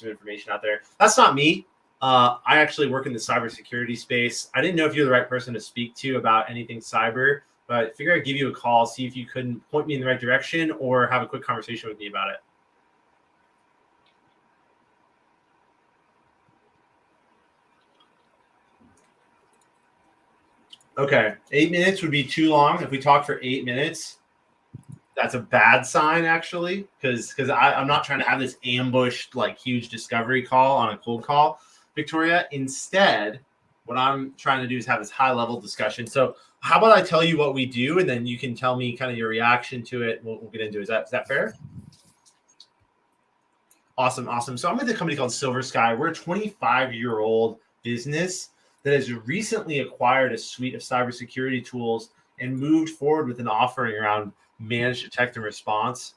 information out there. That's not me. I actually work in the cybersecurity space. I didn't know if you're the right person to speak to about anything cyber, but I figured I'd give you a call, see if you couldn't point me in the right direction or have a quick conversation with me about it. Okay, 8 minutes would be too long. If we talk for 8 minutes, that's a bad sign actually, because I'm not trying to have this ambushed like huge discovery call on a cold call, Victoria. Instead, what I'm trying to do is have this high level discussion. So how about I tell you what we do, and then you can tell me kind of your reaction to it. We'll get into it. Is that fair? Awesome, awesome. So I'm with a company called Silver Sky. We're a 25-year-old business that has recently acquired a suite of cybersecurity tools and moved forward with an offering around managed detect and response.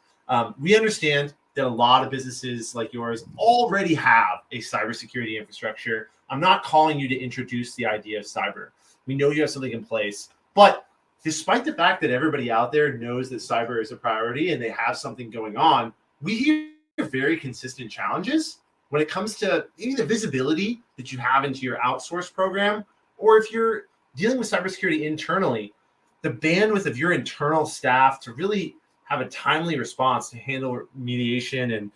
We understand that a lot of businesses like yours already have a cybersecurity infrastructure. I'm not calling you to introduce the idea of cyber. We know you have something in place, but despite the fact that everybody out there knows that cyber is a priority and they have something going on, we hear very consistent challenges when it comes to maybe the visibility that you have into your outsource program, or if you're dealing with cybersecurity internally, the bandwidth of your internal staff to really have a timely response to handle mediation and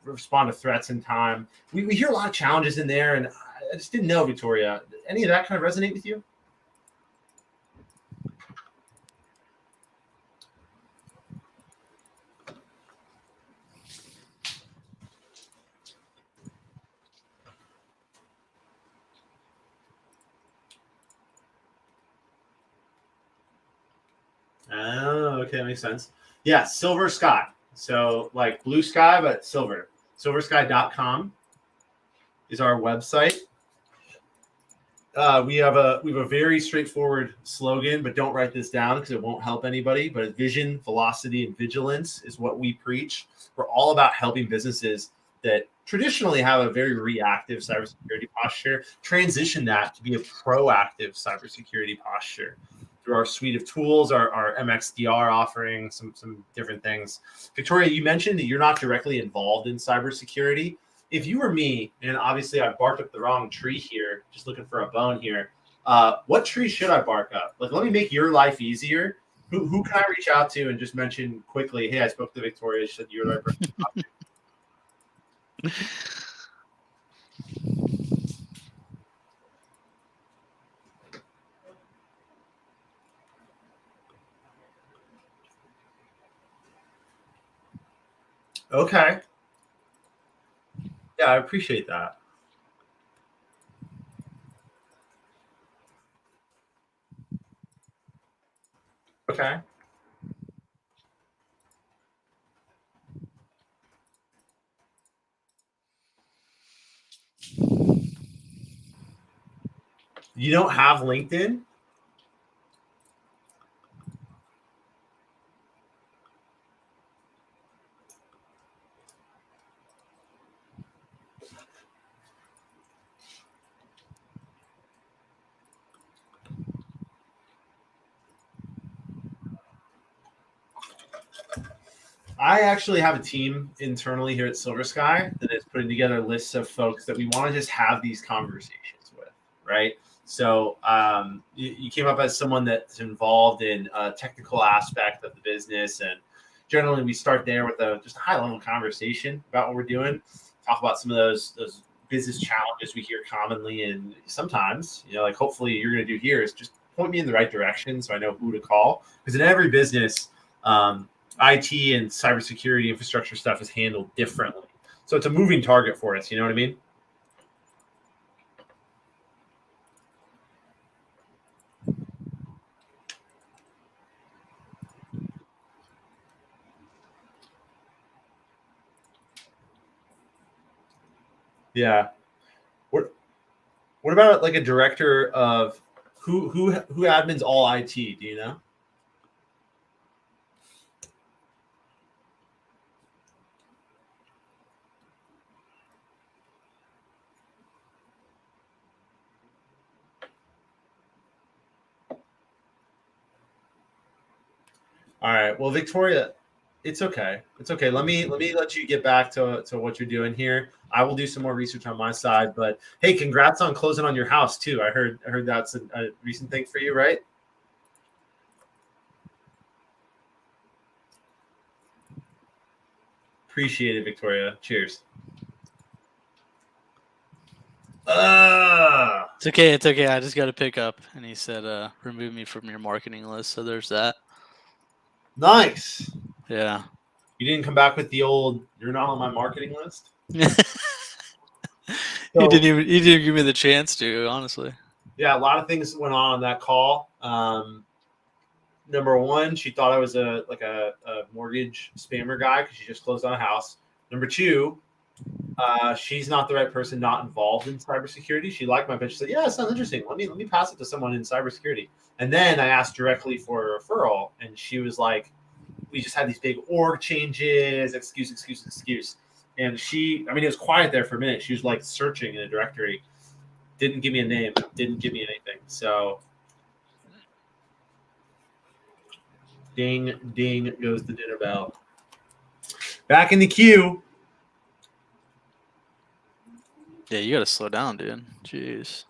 respond to threats in time. We hear a lot of challenges in there, and I just didn't know, Victoria, any of that kind of resonate with you? Oh, okay, that makes sense. Yeah, Silver Sky. So like blue sky, but silver. Silversky.com is our website. We have a very straightforward slogan, but don't write this down because it won't help anybody. But vision, velocity, and vigilance is what we preach. We're all about helping businesses that traditionally have a very reactive cybersecurity posture transition that to be a proactive cybersecurity posture through our suite of tools, our MXDR offering, some different things. Victoria, you mentioned that you're not directly involved in cybersecurity. If you were me, and obviously I barked up the wrong tree here, just looking for a bone here, what tree should I bark up? Like, let me make your life easier. Who can I reach out to and just mention quickly, hey, I spoke to Victoria, she said you're the right person to talk to. Okay. Yeah, I appreciate that. Okay. You don't have LinkedIn? I actually have a team internally here at Silver Sky that is putting together lists of folks that we want to just have these conversations with, right? So you came up as someone that's involved in a technical aspect of the business, and generally we start there with just a high level conversation about what we're doing, talk about some of those business challenges we hear commonly, and sometimes, like hopefully you're going to do here is just point me in the right direction so I know who to call, because in every business, IT and cybersecurity infrastructure stuff is handled differently. So it's a moving target for us. You know what I mean? Yeah. What about like a director of who admins all IT? Do you know? All right. Well, Victoria, it's okay. It's okay. Let you get back to what you're doing here. I will do some more research on my side. But hey, congrats on closing on your house too. I heard that's a recent thing for you, right? Appreciate it, Victoria. Cheers. It's okay. It's okay. I just got to pick up. And he said, remove me from your marketing list. So there's that. Nice. Yeah. You didn't come back with the old, you're not on my marketing list? He didn't give me the chance to, honestly. Yeah, a lot of things went on that call. Number one, she thought I was a mortgage spammer guy because she just closed on a house. Number two, she's not the right person, not involved in cybersecurity. She liked my pitch. She said, "Yeah, it sounds interesting. Let me pass it to someone in cybersecurity." And then I asked directly for a referral, and she was like, "We just had these big org changes. Excuse." And it was quiet there for a minute. She was like searching in a directory. Didn't give me a name. Didn't give me anything. So, ding, ding goes the dinner bell. Back in the queue. Yeah, you got to slow down, dude. Jeez.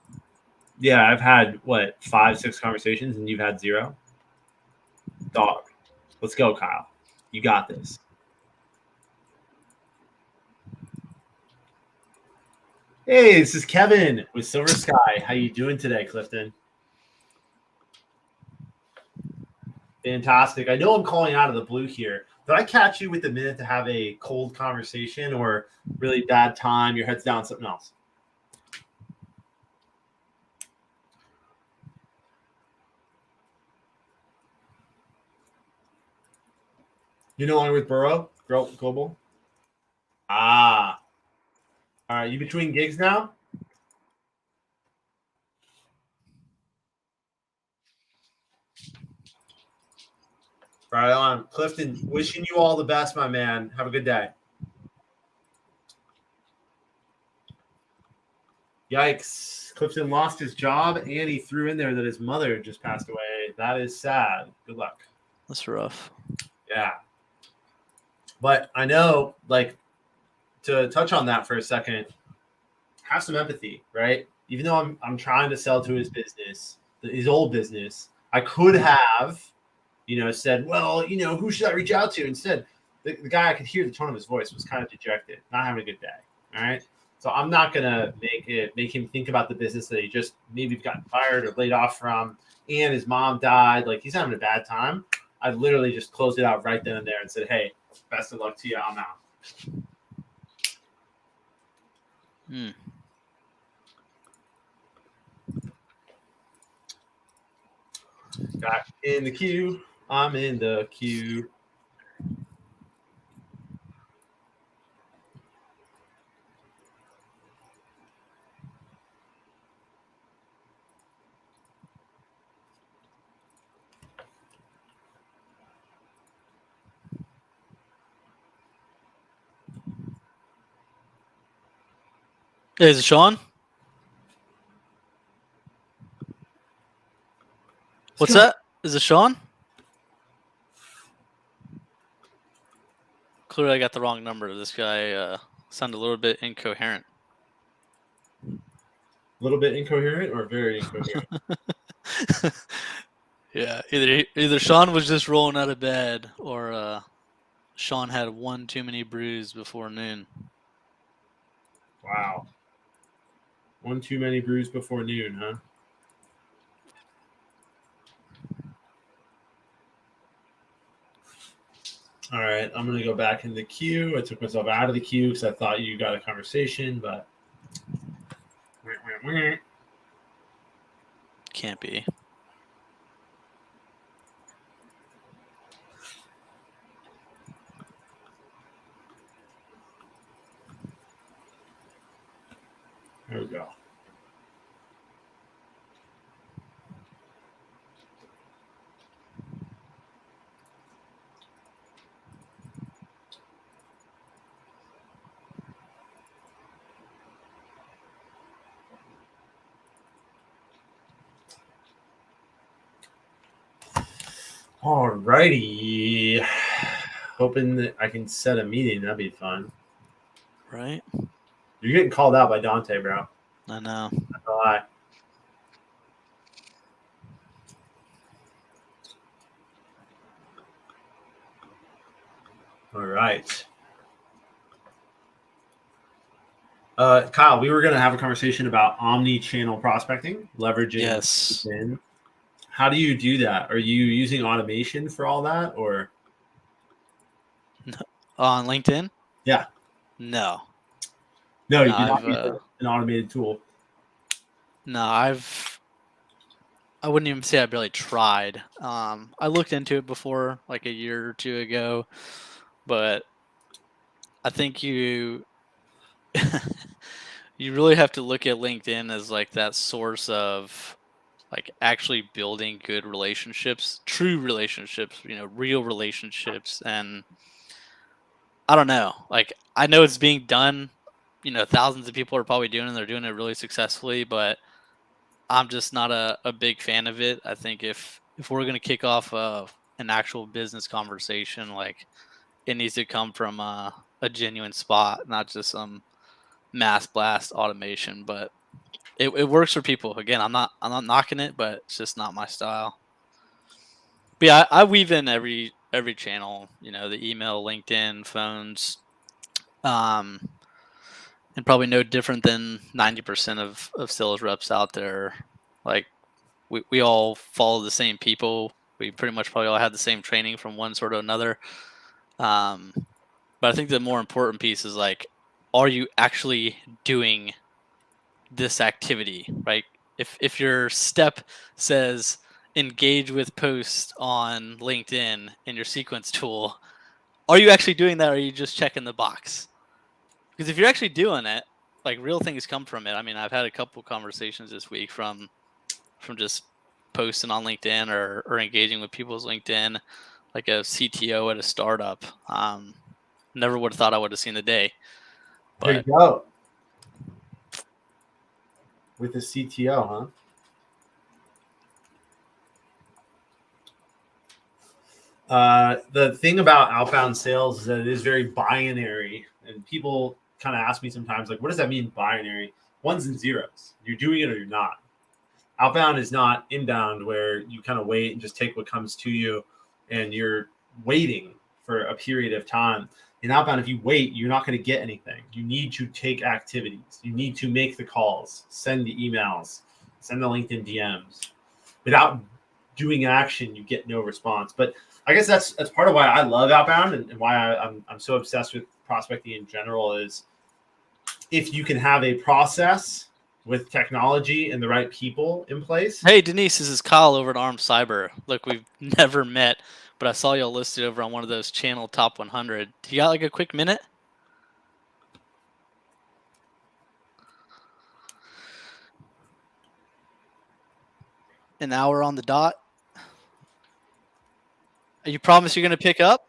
Yeah, I've had, 5, 6 conversations, and you've had 0? Dog. Let's go, Kyle. You got this. Hey, this is Kevin with Silver Sky. How you doing today, Clifton? Fantastic. I know I'm calling out of the blue here. Did I catch you with a minute to have a cold conversation or really bad time? Your head's down, something else? You no longer with Burrow Global? Ah. All right. You between gigs now? Right on. Clifton, wishing you all the best, my man. Have a good day. Yikes. Clifton lost his job, and he threw in there that his mother just passed away. That is sad. Good luck. That's rough. Yeah. But I know, to touch on that for a second, have some empathy, right? Even though I'm trying to sell to his business, his old business, I could have, said, well, who should I reach out to? Instead, the guy, I could hear the tone of his voice was kind of dejected, not having a good day. All right. So I'm not gonna make him think about the business that he just maybe gotten fired or laid off from, and his mom died. Like, he's having a bad time. I literally just closed it out right then and there and said, "Hey, best of luck to you. I'm out." Back in the queue. I'm in the queue. Hey, is it Sean? What's that? Is it Sean? clearly I got the wrong number. This guy sounded a little bit incoherent. A little bit incoherent or very incoherent? Yeah, either Sean was just rolling out of bed, or Sean had one too many brews before noon. Wow. One too many brews before noon, huh? All right, I'm gonna go back in the queue. I took myself out of the queue because I thought you got a conversation, but Can't be. there we go. All righty. Hoping that I can set a meeting. That'd be fun. Right? You're getting called out by Dante, bro. I know. Not gonna lie. All right. Kyle, we were going to have a conversation about omni-channel prospecting, leveraging Yes. LinkedIn. How do you do that? Are you using automation for all that, or? On LinkedIn? Yeah. No. No, No, you do not use an automated tool. No, I wouldn't even say I've really tried. I looked into it before, like a year or two ago, but I think you you really have to look at LinkedIn as like that source of like actually building good relationships, true relationships, real relationships. And I don't know, like I know it's being done, thousands of people are probably doing it and they're doing it really successfully, but I'm just not a big fan of it. I think if we're gonna kick off an actual business conversation, like it needs to come from a genuine spot, not just some mass blast automation. But it works for people. Again, I'm not knocking it, but it's just not my style. But yeah, I weave in every channel. The email, LinkedIn, phones, um, and probably no different than 90% of sales reps out there. Like we all follow the same people. We pretty much probably all had the same training from one sort or another. Um, but I think the more important piece is like, are you actually doing this activity, right? If your step says engage with posts on LinkedIn in your sequence tool, are you actually doing that, or are you just checking the box? Because if you're actually doing it, like real things come from it. I mean, I've had a couple conversations this week from just posting on LinkedIn or engaging with people's LinkedIn, like a CTO at a startup. Never would have thought I would have seen the day. There you But go. With the CTO, huh? The thing about outbound sales is that it is very binary, and people kind of ask me sometimes, like, what does that mean, binary? Ones and zeros. You're doing it or you're not. Outbound is not inbound, where you kind of wait and just take what comes to you, and you're waiting for a period of time. In outbound, if you wait, you're not going to get anything. You need to take activities. You need to make the calls, send the emails, send the LinkedIn DMs. Without doing action, you get no response. But I guess that's part of why I love outbound, and why I'm so obsessed with prospecting in general is if you can have a process with technology and the right people in place. hey, Denise, this is Kyle over at Arm Cyber. Look, we've never met, but I saw y'all listed over on one of those channel top 100. Do you got like a quick minute? An hour on the dot. You promise you're going to pick up?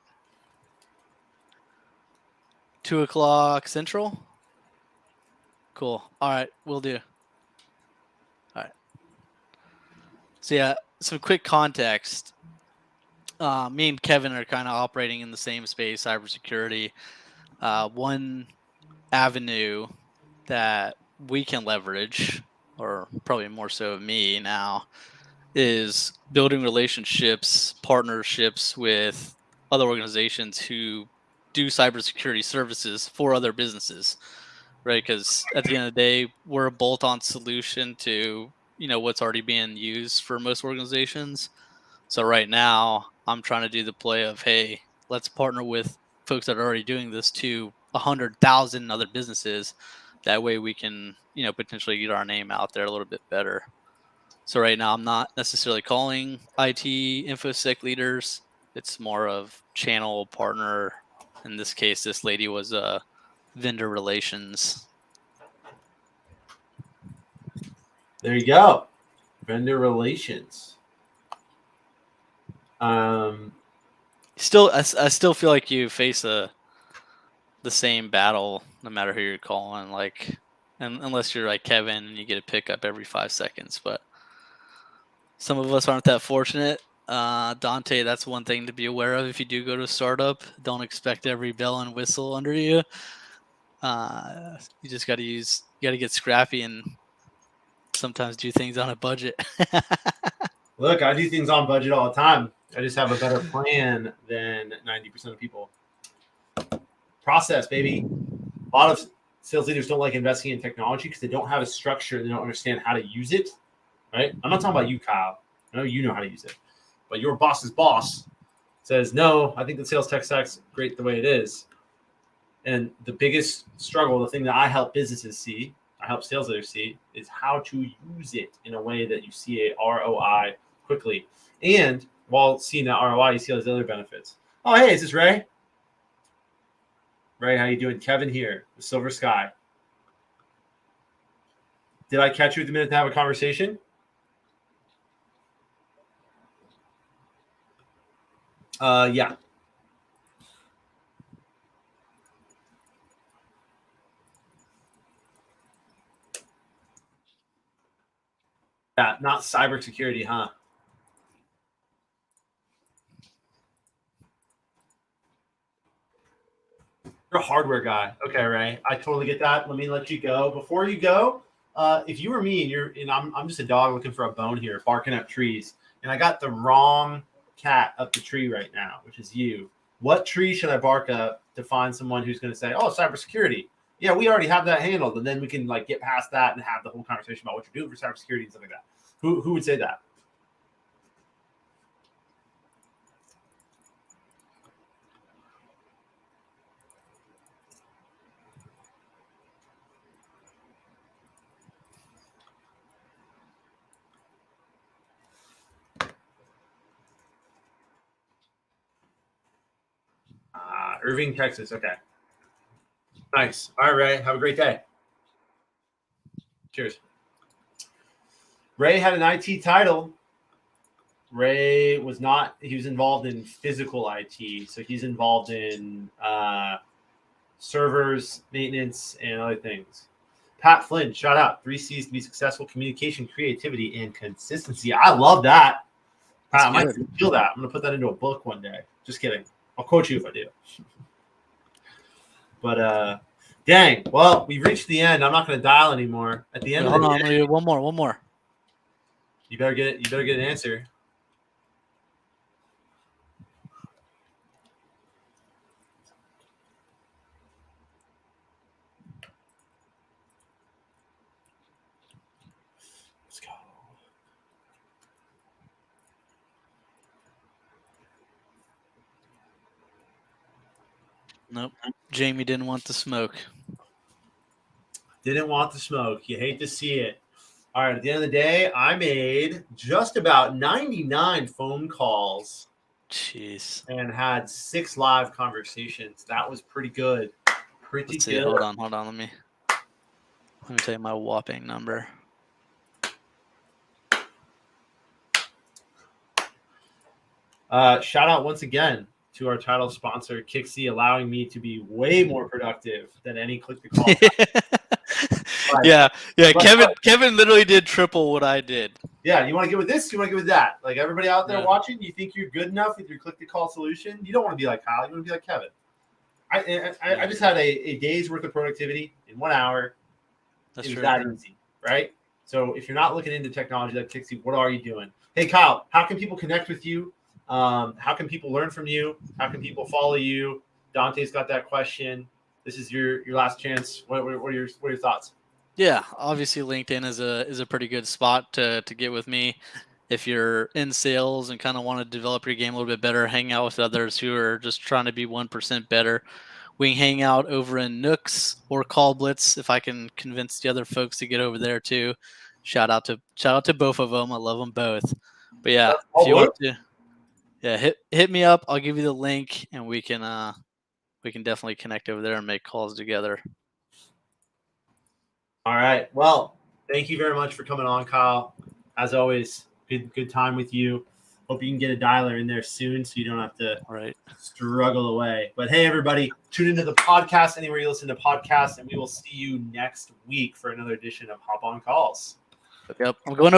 2 o'clock Central? Cool. All right, we'll do. All right. So yeah, some quick context. me and Kevin are kind of operating in the same space, cybersecurity. One avenue that we can leverage, or probably more so me now, is building relationships, partnerships with other organizations who do cybersecurity services for other businesses, right? Because at the end of the day, we're a bolt-on solution to what's already being used for most organizations. So right now, I'm trying to do the play of, hey, let's partner with folks that are already doing this to 100,000 other businesses. That way, we can potentially get our name out there a little bit better. So right now, I'm not necessarily calling IT infosec leaders. It's more of channel partner. In this case, this lady was vendor relations. There you go. Vendor relations. Still, I still feel like you face the same battle no matter who you're calling. Like, unless you're like Kevin and you get a pickup every 5 seconds, but some of us aren't that fortunate. Dante, that's one thing to be aware of if you do go to a startup. Don't expect every bell and whistle under you. You just got to get scrappy and sometimes do things on a budget. Look, I do things on budget all the time. I just have a better plan than 90% of people. Process, baby. A lot of sales leaders don't like investing in technology because they don't have a structure and they don't understand how to use it. Right? I'm not talking about you, Kyle. I know you know how to use it. But your boss's boss says, no, I think the sales tech stack's great the way it is. And the biggest struggle, the thing that I help businesses see, I help sales leaders see, is how to use it in a way that you see a ROI quickly. And while seeing that ROI, you see all these other benefits. Oh, hey, is this Ray? Ray, how you doing? Kevin here with Silver Sky. Did I catch you at the minute to have a conversation? Yeah. Yeah, not cybersecurity, huh? You're a hardware guy. Okay, Ray. I totally get that. Let me let you go. Before you go, if you were me and I'm just a dog looking for a bone here, barking up trees, and I got the wrong cat up the tree right now, which is you. What tree should I bark up to find someone who's going to say, "Oh, cybersecurity"? Yeah, we already have that handled, and then we can like get past that and have the whole conversation about what you're doing for cybersecurity and stuff like that. Who would say that? Irving, Texas. Okay. Nice. All right, Ray. Have a great day. Cheers. Ray had an IT title. Ray was not, he was involved in physical IT. So he's involved in servers, maintenance, and other things. Pat Flynn, shout out. 3 C's to be successful: communication, creativity, and consistency. I love that. Pat, I might feel that. I'm going to put that into a book one day. Just kidding. I'll quote you if I do. But dang. Well, we've reached the end. I'm not going to dial anymore. At the end of the day, I'm gonna do one more. You better get it. You better get an answer. Let's go. Nope. Jamie didn't want the smoke. Didn't want the smoke. You hate to see it. All right. At the end of the day, I made just about 99 phone calls. Jeez. And had 6 live conversations. That was pretty good. Pretty Let's see. good. Hold on. Let me tell you my whopping number. Shout out once again to our title sponsor, Kixie, allowing me to be way more productive than any click to call. Yeah. Kevin literally did triple what I did. Yeah, you want to get with this, you want to get with that. Like everybody out there Yeah. watching, you think you're good enough with your click-to-call solution? You don't want to be like Kyle. You want to be like Kevin. I just had a day's worth of productivity in 1 hour. That's It was true. that easy, right? So if you're not looking into technology like Kixie, what are you doing? Hey, Kyle, how can people connect with you? How can people learn from you? How can people follow you? Dante's got that question. This is your last chance. What are your thoughts? Yeah, obviously LinkedIn is a pretty good spot to get with me. If you're in sales and kind of want to develop your game a little bit better, hang out with others who are just trying to be 1% better. We can hang out over in Nooks or Call Blitz if I can convince the other folks to get over there too. Shout out to both of them. I love them both. But yeah, if you want to, yeah, hit me up. I'll give you the link, and we can definitely connect over there and make calls together. All right. Well, thank you very much for coming on, Kyle. As always, good time with you. Hope you can get a dialer in there soon so you don't have to All right. struggle away. But hey, everybody, tune into the podcast anywhere you listen to podcasts, and we will see you next week for another edition of Hop on Calls. Yep. I'm going over